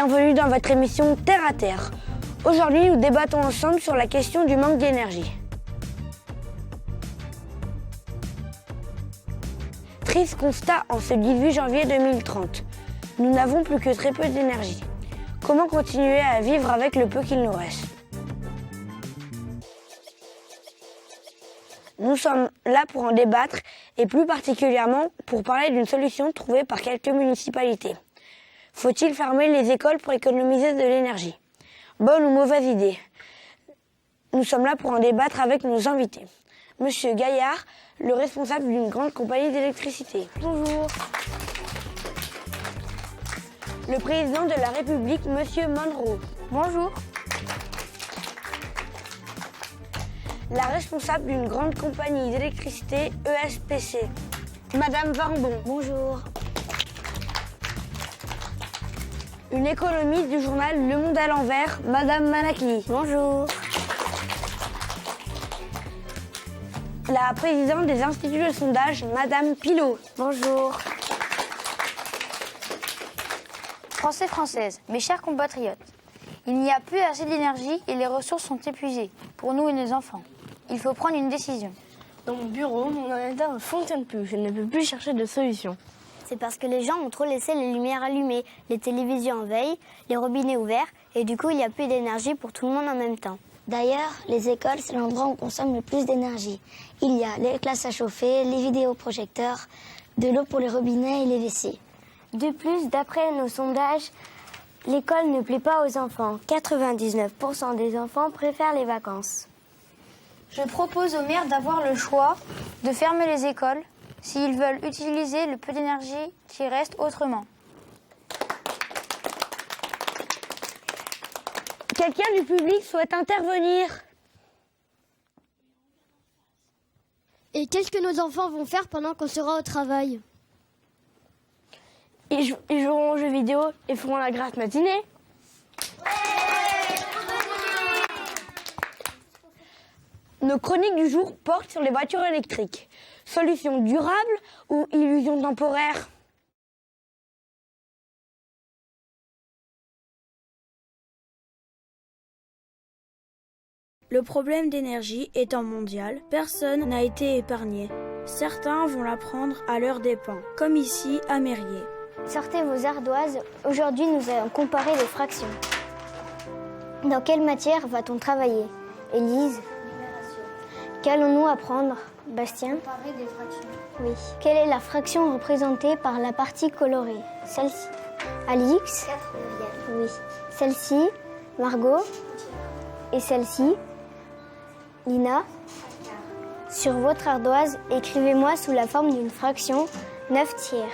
bienvenue dans votre émission Terre à Terre. Aujourd'hui, nous débattons ensemble sur la question du manque d'énergie. Triste constat en ce 18 janvier 2030. Nous n'avons plus que très peu d'énergie. Comment continuer à vivre avec le peu qu'il nous reste ? Nous sommes là pour en débattre et plus particulièrement pour parler d'une solution trouvée par quelques municipalités. Faut-il fermer les écoles pour économiser de l'énergie ? Bonne ou mauvaise idée ? Nous sommes là pour en débattre avec nos invités. Monsieur Gaillard, le responsable d'une grande compagnie d'électricité. Bonjour. Le président de la République, Monsieur Monroe. Bonjour. La responsable d'une grande compagnie d'électricité, ESPC. Madame Varbon. Bonjour. Une économiste du journal Le Monde à l'envers, Madame Manakli. Bonjour. La présidente des instituts de sondage, Madame Pilot. Bonjour. Français, Françaises, mes chers compatriotes, il n'y a plus assez d'énergie et les ressources sont épuisées, pour nous et nos enfants. Il faut prendre une décision. Dans mon bureau, mon ordinateur ne fonctionne plus. Je ne peux plus chercher de solution. C'est parce que les gens ont trop laissé les lumières allumées, les télévisions en veille, les robinets ouverts, et du coup, il n'y a plus d'énergie pour tout le monde en même temps. D'ailleurs, les écoles, c'est l'endroit où on consomme le plus d'énergie. Il y a les classes à chauffer, les vidéoprojecteurs, de l'eau pour les robinets et les WC. De plus, d'après nos sondages, l'école ne plaît pas aux enfants. 99% des enfants préfèrent les vacances. Je propose aux maires d'avoir le choix de fermer les écoles s'ils veulent utiliser le peu d'énergie qui reste autrement. Quelqu'un du public souhaite intervenir ? Et qu'est-ce que nos enfants vont faire pendant qu'on sera au travail ? Ils joueront aux jeux vidéo et feront la grasse matinée. Nos chroniques du jour portent sur les voitures électriques. Solution durable ou illusion temporaire ? Le problème d'énergie étant mondial, personne n'a été épargné. Certains vont la prendre à leurs dépens, comme ici à Mérier. Sortez vos ardoises. Aujourd'hui, nous allons comparer les fractions. Dans quelle matière va-t-on travailler ? Élise ? Qu'allons-nous apprendre ? Bastien ? Comparer des fractions. Oui. Quelle est la fraction représentée par la partie colorée ? Celle-ci. Alix ? 4/9. Oui. Celle-ci ? Margot ? Et celle-ci ? Lina ? Sur votre ardoise, écrivez-moi sous la forme d'une fraction 9/3.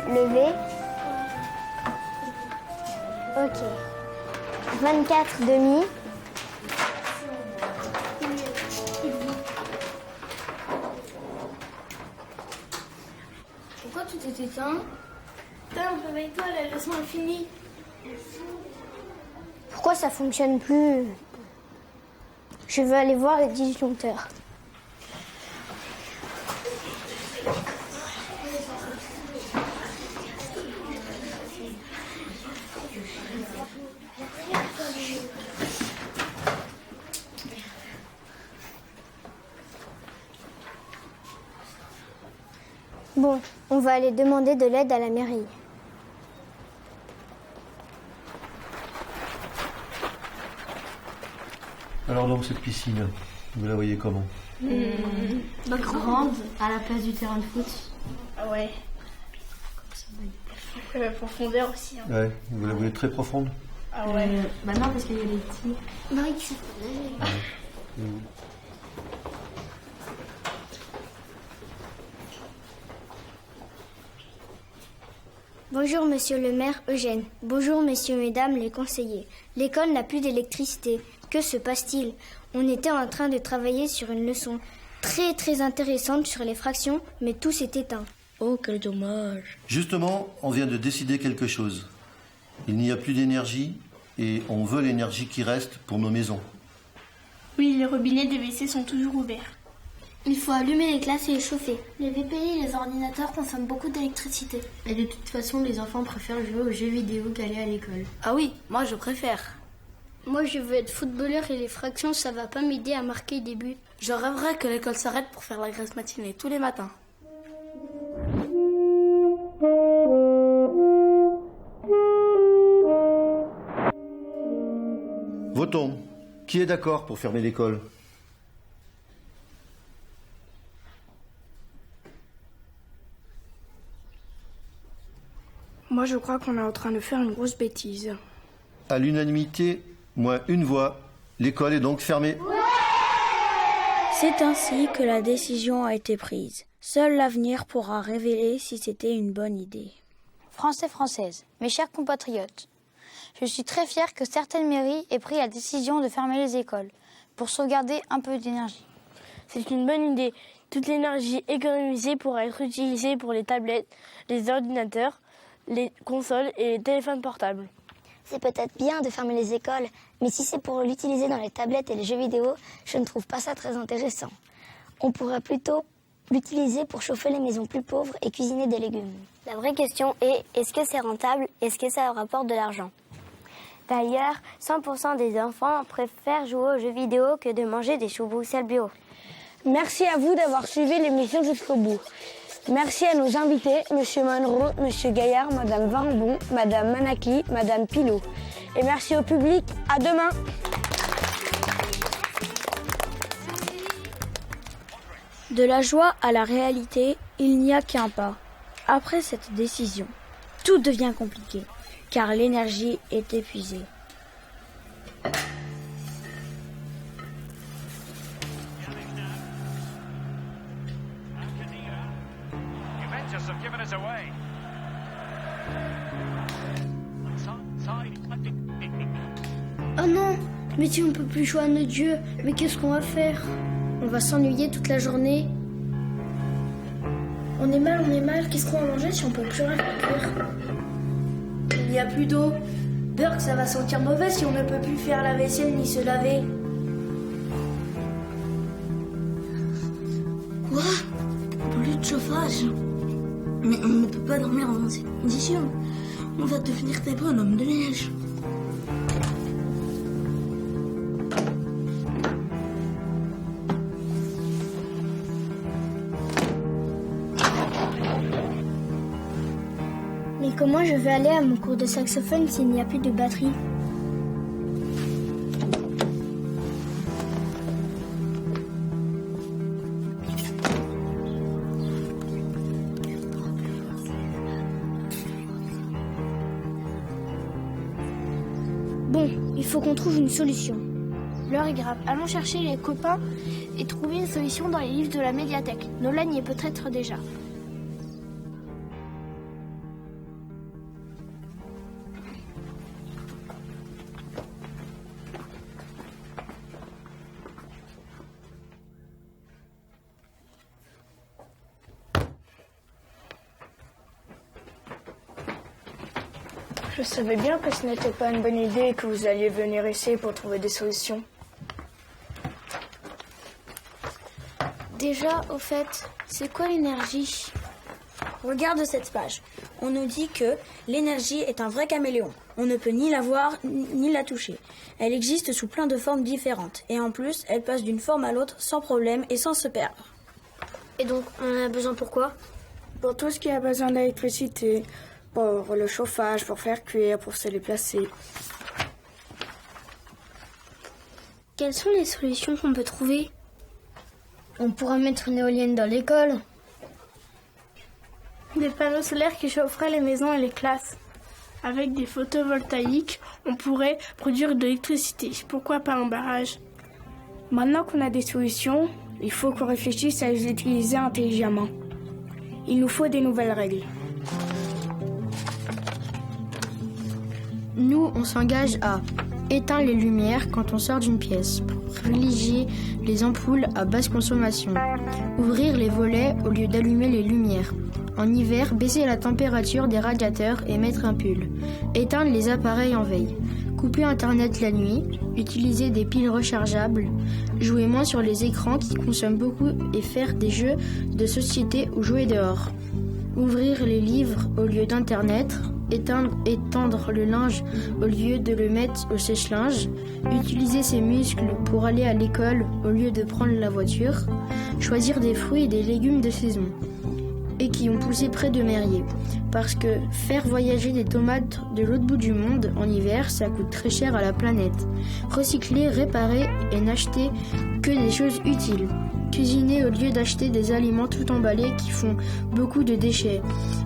Levez. Ok. 24/2. Pourquoi tout est éteint ? Réveille-toi, la leçon est finie. Pourquoi ça fonctionne plus ? Je veux aller voir le disjoncteur. Bon, on va aller demander de l'aide à la mairie. Alors donc cette piscine, vous la voyez comment ? Grande, à la place du terrain de foot. Ah ouais. La profondeur aussi. Hein. Ouais, vous la voulez très profonde ? Ah ouais. Bah non, parce qu'il y a des petits. Marie qui sait pas nager. Bonjour monsieur le maire Eugène. Bonjour messieurs, mesdames les conseillers. L'école n'a plus d'électricité. Que se passe-t-il ? On était en train de travailler sur une leçon très intéressante sur les fractions, mais tout s'est éteint. Oh, quel dommage. Justement, on vient de décider quelque chose. Il n'y a plus d'énergie et on veut l'énergie qui reste pour nos maisons. Oui, les robinets des WC sont toujours ouverts. Il faut allumer les classes et les chauffer. Les VPI et les ordinateurs consomment beaucoup d'électricité. Et de toute façon, les enfants préfèrent jouer aux jeux vidéo qu'aller à l'école. Ah oui, moi je préfère. Moi, je veux être footballeur et les fractions, ça va pas m'aider à marquer des buts. Je rêverais que l'école s'arrête pour faire la graisse matinée tous les matins. Votons. Qui est d'accord pour fermer l'école? Moi, je crois qu'on est en train de faire une grosse bêtise. À l'unanimité, moins une voix. L'école est donc fermée. C'est ainsi que la décision a été prise. Seul l'avenir pourra révéler si c'était une bonne idée. Français, Françaises, mes chers compatriotes, je suis très fière que certaines mairies aient pris la décision de fermer les écoles pour sauvegarder un peu d'énergie. C'est une bonne idée. Toute l'énergie économisée pourra être utilisée pour les tablettes, les ordinateurs, les consoles et les téléphones portables. C'est peut-être bien de fermer les écoles, mais si c'est pour l'utiliser dans les tablettes et les jeux vidéo, je ne trouve pas ça très intéressant. On pourrait plutôt l'utiliser pour chauffer les maisons plus pauvres et cuisiner des légumes. La vraie question est, est-ce que c'est rentable? Est-ce que ça rapporte de l'argent? D'ailleurs, 100% des enfants préfèrent jouer aux jeux vidéo que de manger des choux Bruxelles bio. Merci à vous d'avoir suivi l'émission jusqu'au bout. Merci à nos invités, M. Monroe, M. Gaillard, Mme Varambon, Mme Manaki, Mme Pilot. Et merci au public. À demain. De la joie à la réalité, il n'y a qu'un pas. Après cette décision, tout devient compliqué, car l'énergie est épuisée. Oh non, mais si on peut plus jouer à notre jeu, mais qu'est-ce qu'on va faire? On va s'ennuyer toute la journée. On est mal, qu'est-ce qu'on va manger si on peut plus rien faire? Il n'y a plus d'eau. Burk, ça va sentir mauvais si on ne peut plus faire la vaisselle ni se laver. Quoi? Plus de chauffage? Mais on ne peut pas dormir dans ces conditions. On va devenir des bonhommes de neige. Mais comment je vais aller à mon cours de saxophone s'il n'y a plus de batterie? Bon, il faut qu'on trouve une solution. L'heure est grave. Allons chercher les copains et trouver une solution dans les livres de la médiathèque. Nolan y est peut-être déjà. Je savais bien que ce n'était pas une bonne idée et que vous alliez venir ici pour trouver des solutions. Déjà, au fait, c'est quoi l'énergie? Regarde cette page. On nous dit que l'énergie est un vrai caméléon. On ne peut ni la voir ni la toucher. Elle existe sous plein de formes différentes. Et en plus, elle passe d'une forme à l'autre sans problème et sans se perdre. Et donc, on en a besoin pour quoi? Pour tout ce qui a besoin d'électricité, pour le chauffage, pour faire cuire, pour se déplacer. Quelles sont les solutions qu'on peut trouver? On pourra mettre une éolienne dans l'école. Des panneaux solaires qui chaufferaient les maisons et les classes. Avec des photovoltaïques, on pourrait produire de l'électricité. Pourquoi pas un barrage? Maintenant qu'on a des solutions, il faut qu'on réfléchisse à les utiliser intelligemment. Il nous faut des nouvelles règles. Nous, on s'engage à éteindre les lumières quand on sort d'une pièce, privilégier les ampoules à basse consommation, ouvrir les volets au lieu d'allumer les lumières. En hiver, baisser la température des radiateurs et mettre un pull. Éteindre les appareils en veille. Couper Internet la nuit, utiliser des piles rechargeables, jouer moins sur les écrans qui consomment beaucoup et faire des jeux de société ou jouer dehors. Ouvrir les livres au lieu d'Internet, étendre le linge au lieu de le mettre au sèche-linge, utiliser ses muscles pour aller à l'école au lieu de prendre la voiture, choisir des fruits et des légumes de saison et qui ont poussé près de Mérier. Parce que faire voyager des tomates de l'autre bout du monde en hiver, ça coûte très cher à la planète. Recycler, réparer et n'acheter que des choses utiles. Cuisiner au lieu d'acheter des aliments tout emballés qui font beaucoup de déchets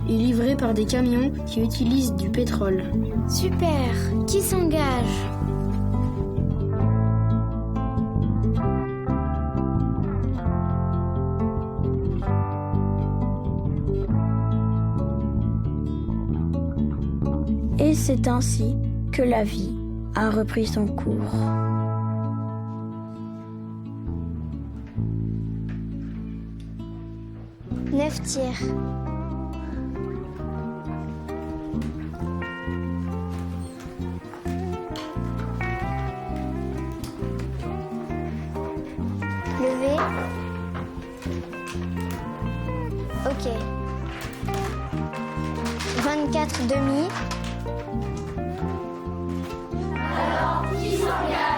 et livrés par des camions qui utilisent du pétrole. Super! Qui s'engage? Et c'est ainsi que la vie a repris son cours. Neuf tiers. Levé. Ok. 24 demi. Alors, qui s'engage?